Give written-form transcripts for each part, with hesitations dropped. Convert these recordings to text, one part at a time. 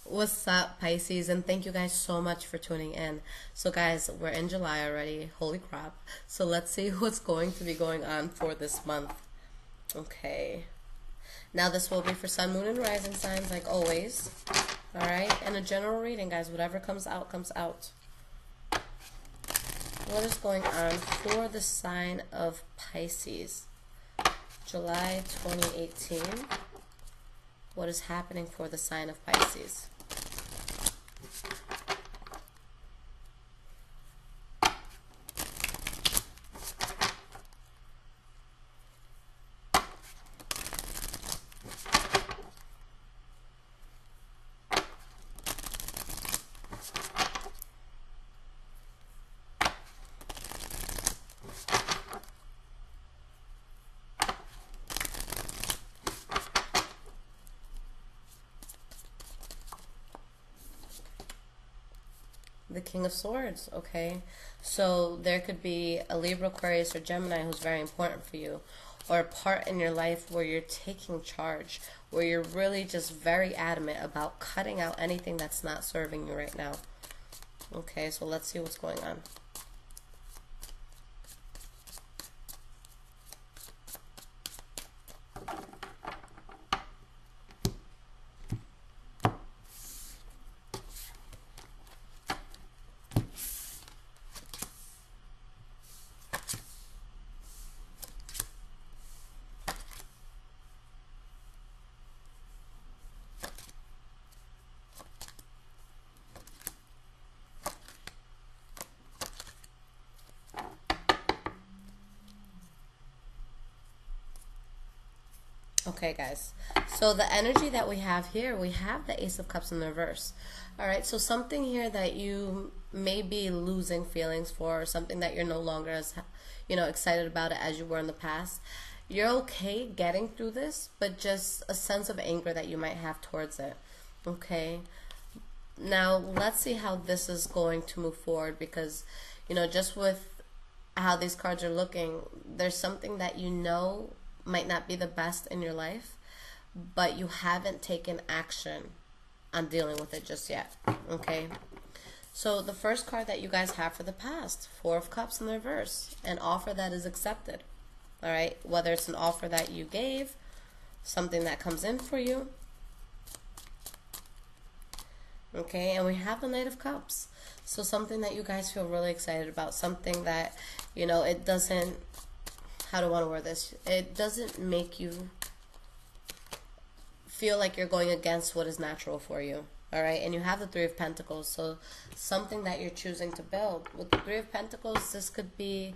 What's up, Pisces? And thank you guys so much for tuning in. So, guys, we're in July already. Holy crap. So, let's see what's going to be going on for this month. Okay. Now, this will be for Sun, Moon, and Rising signs, like always. Alright? And a general reading, guys. Whatever comes out, comes out. What is going on for the sign of Pisces? July 2018. What is happening for the sign of Pisces? The King of Swords, okay? So there could be a Libra, Aquarius, or Gemini who's very important for you, or a part in your life where you're taking charge, where you're really just very adamant about cutting out anything that's not serving you right now. Okay, so let's see what's going on. Okay, guys. So the energy that we have here, we have the Ace of Cups in the reverse. All right, so something here that you may be losing feelings for, or something that you're no longer as, excited about it as you were in the past. You're okay getting through this, but just a sense of anger that you might have towards it. Okay. Now, let's see how this is going to move forward, because, just with how these cards are looking, there's something that might not be the best in your life, but you haven't taken action on dealing with it just yet. Okay, so the first card that you guys have for the past, Four of Cups in the reverse, an offer that is accepted. All right, whether it's an offer that you gave, something that comes in for you. Okay, and we have the Knight of Cups. So something that you guys feel really excited about, something that, it doesn't, how do I want to word this? It doesn't make you feel like you're going against what is natural for you. All right, and you have the Three of Pentacles, so something that you're choosing to build. With the Three of Pentacles, this could be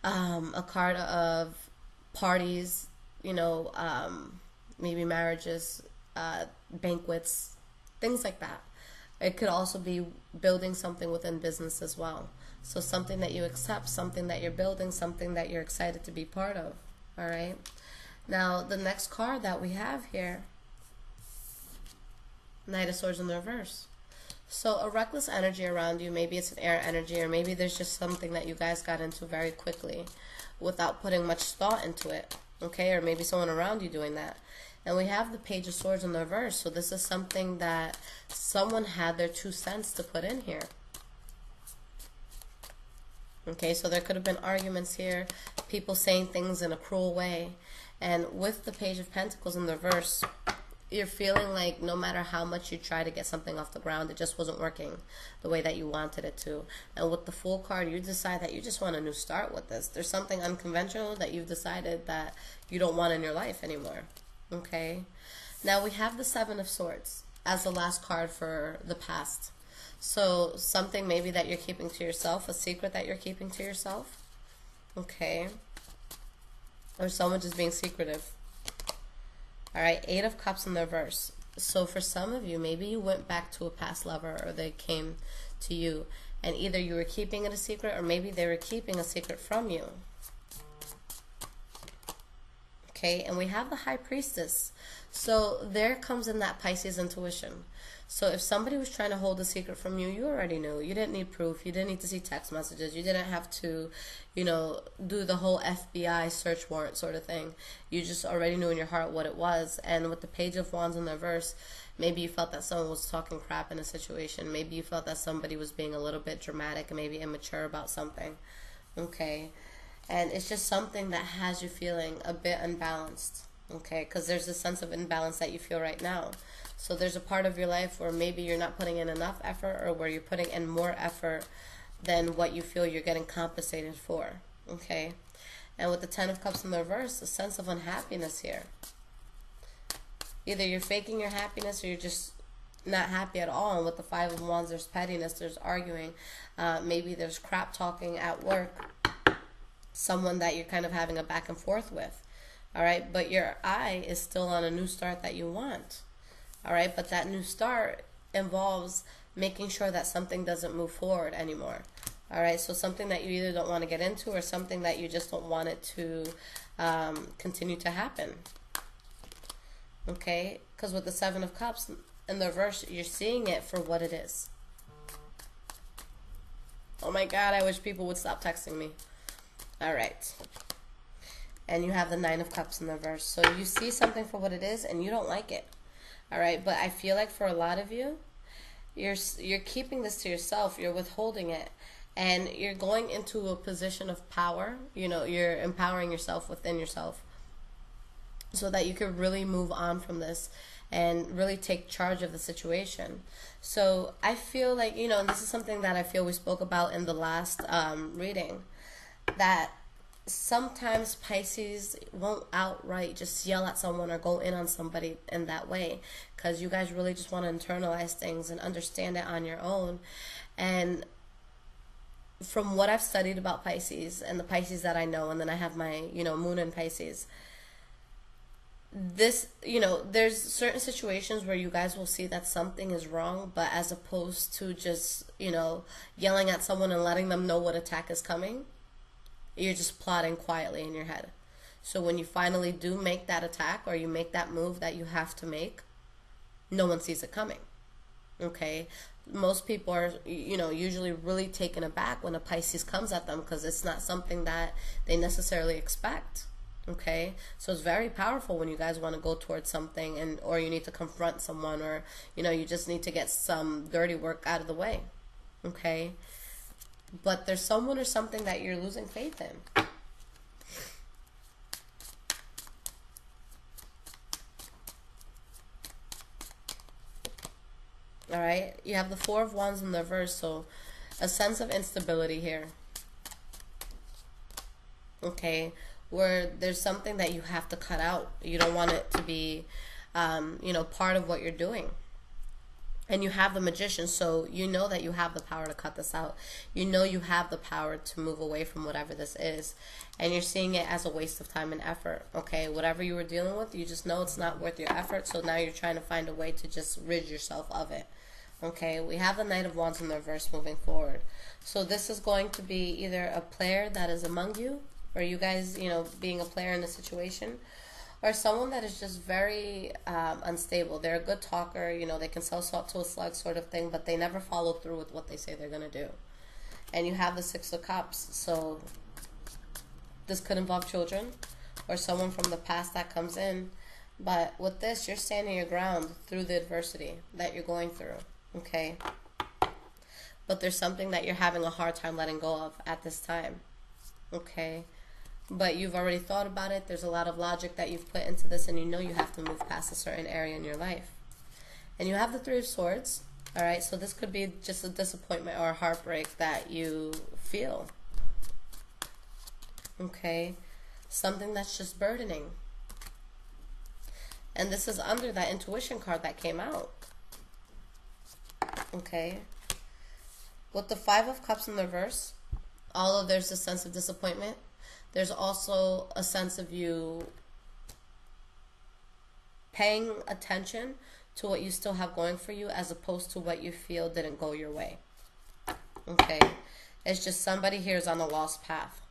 a card of parties, maybe marriages, banquets, things like that. It could also be building something within business as well. So something that you accept, something that you're building, something that you're excited to be part of. All right. Now, the next card that we have here, Knight of Swords in the reverse. So a reckless energy around you. Maybe it's an air energy, or maybe there's just something that you guys got into very quickly without putting much thought into it. Okay, or maybe someone around you doing that. And we have the Page of Swords in the reverse. So this is something that someone had their 2 cents to put in here. Okay, so there could have been arguments here, people saying things in a cruel way. And with the Page of Pentacles in the reverse, you're feeling like no matter how much you try to get something off the ground, it just wasn't working the way that you wanted it to. And with the Fool card, you decide that you just want a new start with this. There's something unconventional that you've decided that you don't want in your life anymore. Okay, now we have the Seven of Swords as the last card for the past. So something maybe that you're keeping to yourself, a secret that you're keeping to yourself. Okay, or someone just being secretive. All right, Eight of Cups in the reverse. So for some of you, maybe you went back to a past lover, or they came to you, and either you were keeping it a secret, or maybe they were keeping a secret from you. Okay, and we have the High Priestess. So there comes in that Pisces intuition. So if somebody was trying to hold a secret from you, you already knew. You didn't need proof. You didn't need to see text messages. You didn't have to, do the whole FBI search warrant sort of thing. You just already knew in your heart what it was. And with the Page of Wands in the reverse, Maybe you felt that someone was talking crap in a situation. Maybe you felt that somebody was being a little bit dramatic and maybe immature about something. Okay? And it's just something that has you feeling a bit unbalanced. Okay? Because there's a sense of imbalance that you feel right now. So there's a part of your life where maybe you're not putting in enough effort, or where you're putting in more effort than what you feel you're getting compensated for. Okay? And with the Ten of Cups in the reverse, a sense of unhappiness here. Either you're faking your happiness, or you're just not happy at all. And with the Five of Wands, there's pettiness, there's arguing. Maybe there's crap talking at work. Someone that you're kind of having a back and forth with. Alright? But your eye is still on a new start that you want. Alright? But that new start involves making sure that something doesn't move forward anymore. Alright? So something that you either don't want to get into, or something that you just don't want it to continue to happen. Okay? Because with the Seven of Cups in the reverse, you're seeing it for what it is. Oh my God, I wish people would stop texting me. Alright. And you have the Nine of Cups in the reverse. So you see something for what it is and you don't like it. Alright? But I feel like for a lot of you, you're keeping this to yourself. You're withholding it. And you're going into a position of power. You know, you're empowering yourself within yourself, so that you could really move on from this and really take charge of the situation. So I feel like, you know, and this is something that I feel we spoke about in the last reading, that sometimes Pisces won't outright just yell at someone or go in on somebody in that way, because you guys really just want to internalize things and understand it on your own. And from what I've studied about Pisces, and the Pisces that I know, and then I have my, you know, moon in Pisces, this, you know, there's certain situations where you guys will see that something is wrong, but as opposed to just, you know, yelling at someone and letting them know what attack is coming, you're just plotting quietly in your head. So when you finally do make that attack, or you make that move that you have to make, no one sees it coming. Okay? Most people are, you know, usually really taken aback when a Pisces comes at them, because it's not something that they necessarily expect. Okay, so it's very powerful when you guys want to go towards something, and or you need to confront someone, or, you know, you just need to get some dirty work out of the way. Okay, but there's someone or something that you're losing faith in. All right, you have the Four of Wands in the reverse, so a sense of instability here. Okay, where there's something that you have to cut out. You don't want it to be, you know, part of what you're doing. And you have the Magician, so you know that you have the power to cut this out. You know you have the power to move away from whatever this is. And you're seeing it as a waste of time and effort, okay? Whatever you were dealing with, you just know it's not worth your effort, so now you're trying to find a way to just rid yourself of it. Okay, we have the Knight of Wands in the reverse moving forward. So this is going to be either a player that is among you, or you guys, you know, being a player in the situation, or someone that is just very unstable. They're a good talker, you know, they can sell salt to a slug sort of thing, but they never follow through with what they say they're going to do. And you have the Six of Cups, so this could involve children or someone from the past that comes in. But with this, you're standing your ground through the adversity that you're going through, okay? But there's something that you're having a hard time letting go of at this time, okay? But you've already thought about it. There's a lot of logic that you've put into this, and you know you have to move past a certain area in your life. And you have the Three of Swords, all right? So this could be just a disappointment or a heartbreak that you feel, okay? Something that's just burdening. And this is under that intuition card that came out, okay? With the Five of Cups in the reverse, although there's a sense of disappointment, there's also a sense of you paying attention to what you still have going for you, as opposed to what you feel didn't go your way. Okay? It's just somebody here is on a lost path.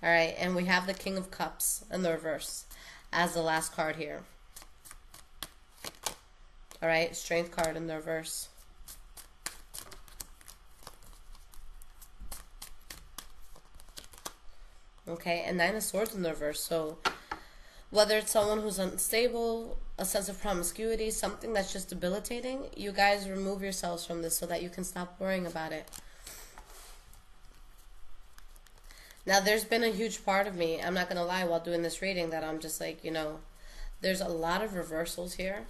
Alright, and we have the King of Cups in the reverse as the last card here. Alright, Strength card in the reverse. Okay, and Nine of Swords in the reverse. So whether it's someone who's unstable, a sense of promiscuity, something that's just debilitating, you guys remove yourselves from this so that you can stop worrying about it. Now, there's been a huge part of me, I'm not going to lie, while doing this reading, that I'm just like, you know, there's a lot of reversals here.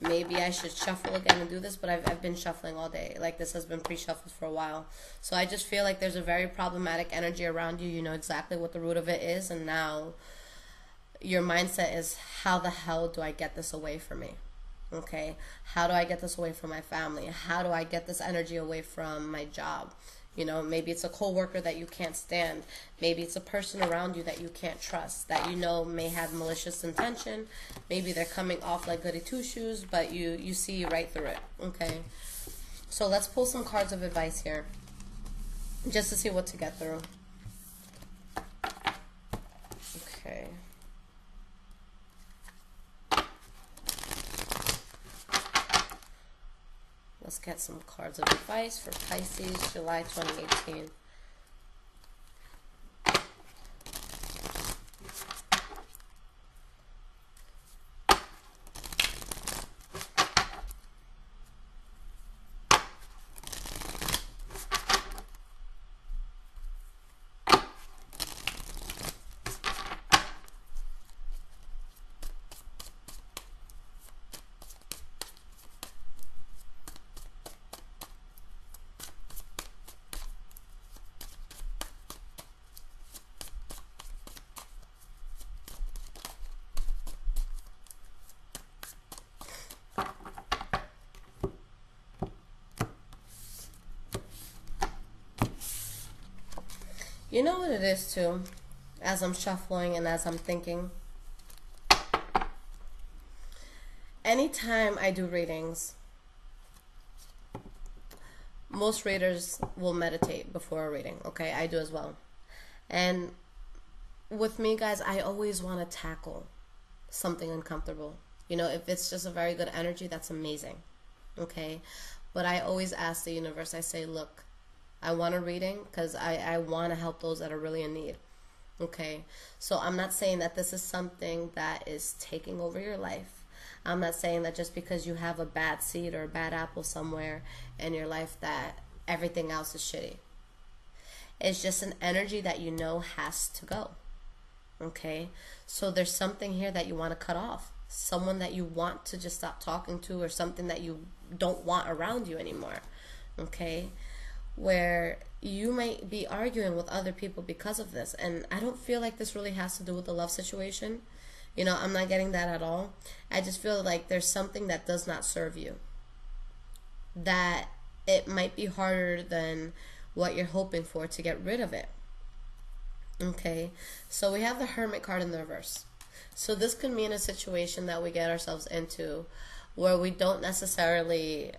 Maybe I should shuffle again and do this, but I've been shuffling all day. Like, this has been pre-shuffled for a while. So I just feel like there's a very problematic energy around you. You know exactly what the root of it is, and now your mindset is, how the hell do I get this away from me? Okay? How do I get this away from my family? How do I get this energy away from my job? You know, maybe it's a coworker that you can't stand. Maybe it's a person around you that you can't trust, that you know may have malicious intention. Maybe they're coming off like goody two-shoes, but you see right through it, okay? So let's pull some cards of advice here, just to see what to get through. Okay. Let's get some cards of advice for Pisces, July 2018. You know what it is too, as I'm shuffling and as I'm thinking? Anytime I do readings, most readers will meditate before a reading, okay? I do as well. And with me, guys, I always want to tackle something uncomfortable. You know, if it's just a very good energy, that's amazing, okay? But I always ask the universe, I say, look, I want a reading because I want to help those that are really in need. Okay, so I'm not saying that this is something that is taking over your life. I'm not saying that just because you have a bad seed or a bad apple somewhere in your life that everything else is shitty. It's just an energy that you know has to go. Okay, so there's something here that you want to cut off. Someone that you want to just stop talking to, or something that you don't want around you anymore. Okay, where you might be arguing with other people because of this. And I don't feel like this really has to do with the love situation. You know, I'm not getting that at all. I just feel like there's something that does not serve you, that it might be harder than what you're hoping for to get rid of it. Okay, so we have the Hermit card in the reverse. So this could mean a situation that we get ourselves into where we don't necessarily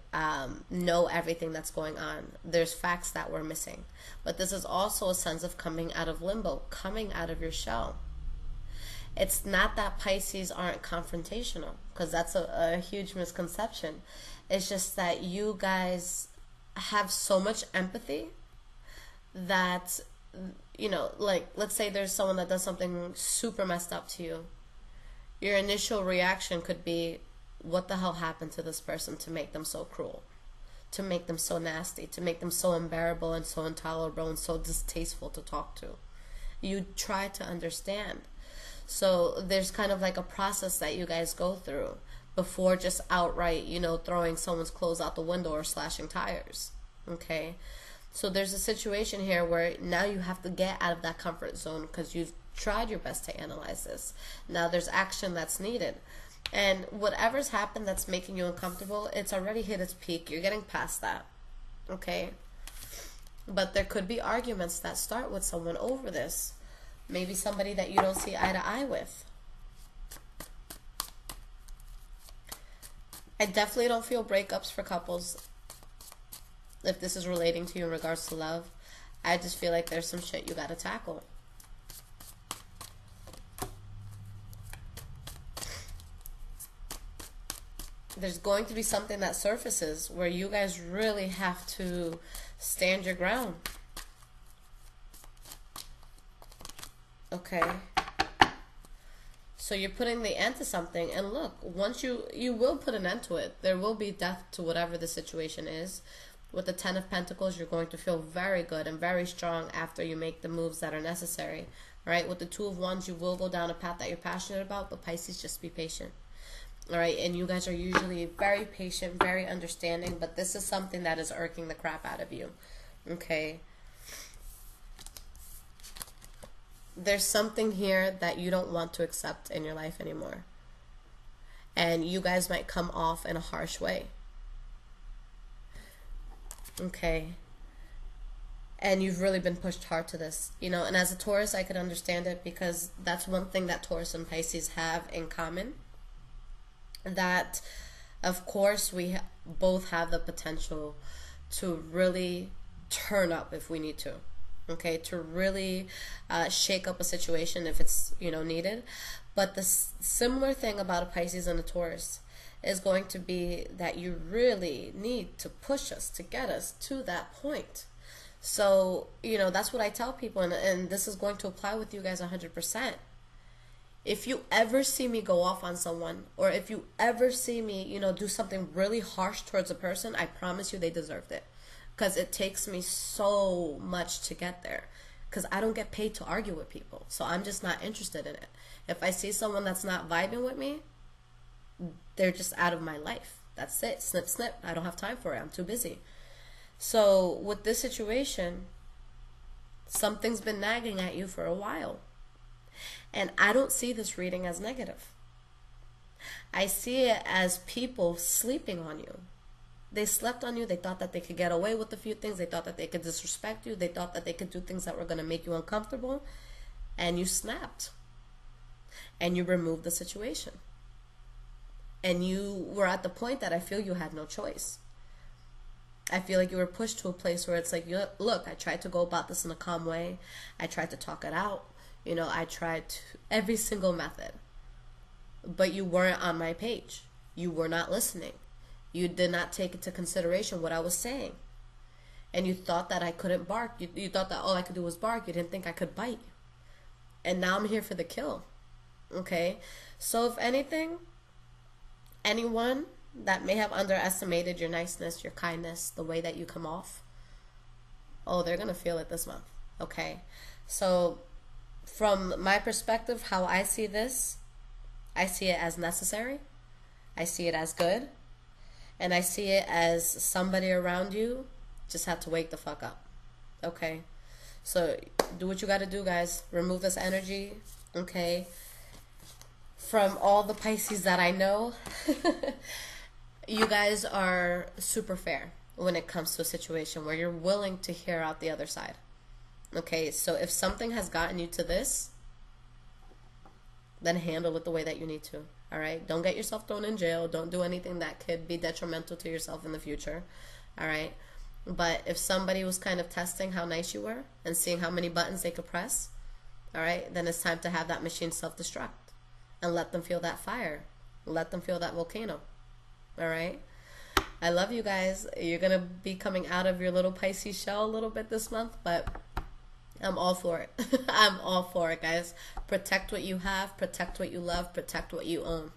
know everything that's going on. There's facts that we're missing. But this is also a sense of coming out of limbo, coming out of your shell. It's not that Pisces aren't confrontational, because that's a huge misconception. It's just that you guys have so much empathy that, you know, like, let's say there's someone that does something super messed up to you. Your initial reaction could be, what the hell happened to this person to make them so cruel, to make them so nasty, to make them so unbearable and so intolerable and so distasteful to talk to? You try to understand. So there's kind of like a process that you guys go through before just outright, you know, throwing someone's clothes out the window or slashing tires. Okay, so there's a situation here where now you have to get out of that comfort zone because you've tried your best to analyze this. Now there's action that's needed. And whatever's happened that's making you uncomfortable, it's already hit its peak. You're getting past that. Okay? But there could be arguments that start with someone over this. Maybe somebody that you don't see eye to eye with. I definitely don't feel breakups for couples if this is relating to you in regards to love. I just feel like there's some shit you gotta tackle. There's going to be something that surfaces where you guys really have to stand your ground. Okay. So you're putting the end to something, and look, once you will put an end to it. There will be death to whatever the situation is. With the Ten of Pentacles, you're going to feel very good and very strong after you make the moves that are necessary. Right? With the Two of Wands, you will go down a path that you're passionate about, but Pisces, just be patient. All right? And you guys are usually very patient, very understanding, but this is something that is irking the crap out of you. Okay? There's something here that you don't want to accept in your life anymore. And you guys might come off in a harsh way. Okay? And you've really been pushed hard to this. You know, and as a Taurus, I could understand it, because that's one thing that Taurus and Pisces have in common. That, of course, we both have the potential to really turn up if we need to. Okay, to really shake up a situation if it's, you know, needed. But the similar thing about a Pisces and a Taurus is going to be that you really need to push us to get us to that point. So, you know, that's what I tell people, and this is going to apply with you guys 100%. If you ever see me go off on someone, or if you ever see me, you know, do something really harsh towards a person, I promise you they deserved it. Because it takes me so much to get there. Because I don't get paid to argue with people. So I'm just not interested in it. If I see someone that's not vibing with me, they're just out of my life. That's it. Snip, snip. I don't have time for it. I'm too busy. So with this situation, something's been nagging at you for a while. And I don't see this reading as negative. I see it as people sleeping on you. They slept on you. They thought that they could get away with a few things. They thought that they could disrespect you. They thought that they could do things that were going to make you uncomfortable. And you snapped. And you removed the situation. And you were at the point that I feel you had no choice. I feel like you were pushed to a place where it's like, look, I tried to go about this in a calm way. I tried to talk it out. You know, I tried every single method. But you weren't on my page. You were not listening. You did not take into consideration what I was saying. And you thought that I couldn't bark. You thought that all I could do was bark. You didn't think I could bite. And now I'm here for the kill. Okay? So if anything, anyone that may have underestimated your niceness, your kindness, the way that you come off, oh, they're going to feel it this month. Okay? So from my perspective, how I see this, I see it as necessary. I see it as good. And I see it as somebody around you just had to wake the fuck up. Okay? So do what you got to do, guys. Remove this energy. Okay? From all the Pisces that I know, you guys are super fair when it comes to a situation where you're willing to hear out the other side. Okay? So if something has gotten you to this, then handle it the way that you need to. All right? Don't get yourself thrown in jail. Don't do anything that could be detrimental to yourself in the future. All right? But if somebody was kind of testing how nice you were and seeing how many buttons they could press, all right, then it's time to have that machine self-destruct and let them feel that fire. Let them feel that volcano. All right? I love you guys. You're going to be coming out of your little Pisces shell a little bit this month, but I'm all for it. I'm all for it, guys. Protect what you have. Protect what you love. Protect what you own.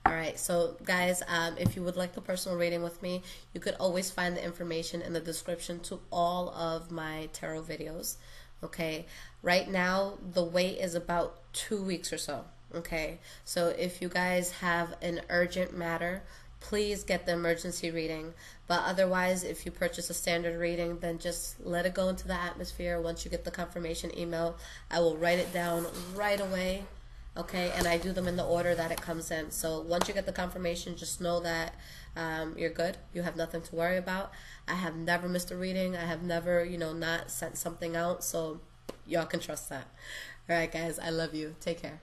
All right. So, guys, if you would like the personal reading with me, you could always find the information in the description to all of my tarot videos. Okay. Right now, the wait is about 2 weeks or so. Okay. So, if you guys have an urgent matter, please get the emergency reading. But otherwise, if you purchase a standard reading, then just let it go into the atmosphere. Once you get the confirmation email, I will write it down right away. Okay, and I do them in the order that it comes in. So once you get the confirmation, just know that you're good. You have nothing to worry about. I have never missed a reading. I have never, not sent something out. So y'all can trust that. All right, guys, I love you. Take care.